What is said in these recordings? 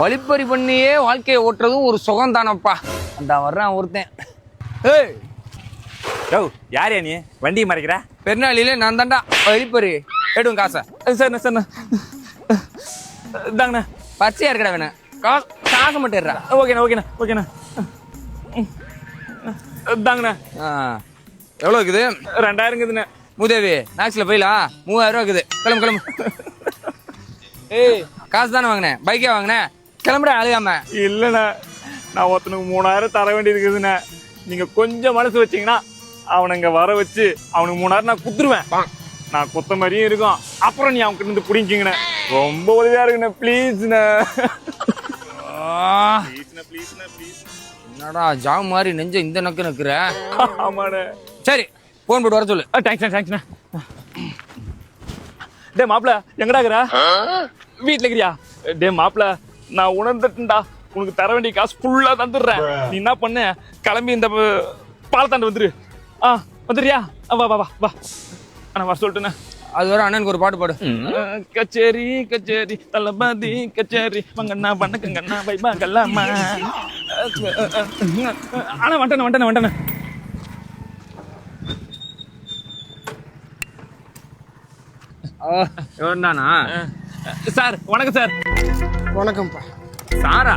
வழிப்பறி பண்ணியே வாழ்க்கையை ஓட்டுறதும் ஒரு சுகம் தானப்பா. அந்த வர்றான் ஒருத்தன். ஏய் யார் நீ வண்டியை மறைக்கிற? பெருநாளிலே நான் தாண்டா வழிப்பறி. எடுங்க காசை. சரிண்ணா சரிண்ணா இதாங்கண்ணா. பச்சையா இருக்கடா வேணா காசை மட்டும் எடுறா. ஓகேண்ணா ஓகேண்ணா ஓகேண்ணா இதாங்கண்ணா. எவ்வளோ இருக்குது? 2000 இருக்குதுண்ணே. மூதேவி மேக்ஸில் போயிலாம் 3000 ரூபா இருக்குது. கிளம்பு கிளம்பு. ஏய் காசு தானே வாங்கினேன், பைக்கே வாங்கினேன். கிளம்புடா அழுகாம. இல்லைண்ணா நான் ஒருத்தனுக்கு 3000 தர வேண்டியது இருக்குதுண்ணே. நீங்க கொஞ்சம் மனசு வச்சீங்கன்னா அவனை இங்க வர வச்சு அவனுக்கு 3000 நான் குத்துருவேன். நான் குத்த மாதிரியும் இருக்கும். அப்புறம் நீ அவன்கிட்ட இருந்து புடிங்கிங்கண்ணே. ரொம்ப உதவியா இருக்குண்ணே. ப்ளீஸ்ண்ணே. என்னடா ஜாம் மாதிரி நெஞ்ச இந்த நக்கு நக்குற? ஆமாண்ணே. சரி போன் போட்டு வர சொல்லு. தேங்க்ஸ்ண்ணே. டே மாப்பிள எங்கடா இருக்கிற? வீட்டுல இருக்கிறியா? டே மாப்பிள நான் உணர்ந்துட்டேன்டா. உனக்கு தர வேண்டிய காசு ஃபுல்லா தந்துடுறேன். நீ என்ன பண்ண, கிளம்பி இந்த பாலத்தாண்டு வந்துரு. வந்துடுறியா? வா வா வா வா. அண்ணா வர சொல்லிட்டுண்ணே. அது வர அண்ணனுக்கு ஒரு பாட்டு பாடு. கச்சேரி கச்சேரி தளபதி கச்சேரி வங்கண்ணா வணக்கங்கண்ணா வைபா கல்லாமா. அண்ணா வந்துட்டேண்ணே. எவன்டானா? சார் வணக்கம் சார். வணக்கம்ப்பா. சாரா?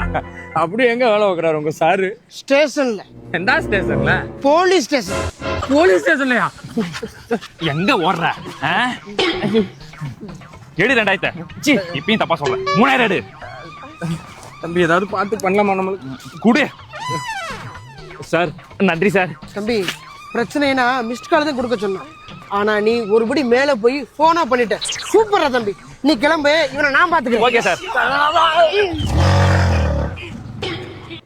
அப்படி எங்க வேலை வைக்கிறாரு உங்க சாரு? ஸ்டேஷன்ல. எந்த ஸ்டேஷன்ல? Police station. போலீஸ் ஸ்டேஷன்லயா? எங்க ஓடுற? எடு 2000. இப்பயும் தப்பா சொல்ல. 3000 எடு. தம்பி ஏதாவது பார்த்து பண்ணலாமா நம்மளுக்கு? குடு சார். நன்றி சார். தம்பி பிரச்சனைனா மிஸ்ட் கால் தான் கொடுக்க சொன்னான். ஆனா நீ ஒருபடி மேல போய் போனா பண்ணிட்ட. சூப்பரா தம்பி. நீ கிளம்பு, இவனை நான் பாத்துக்கிறேன். Okay sir.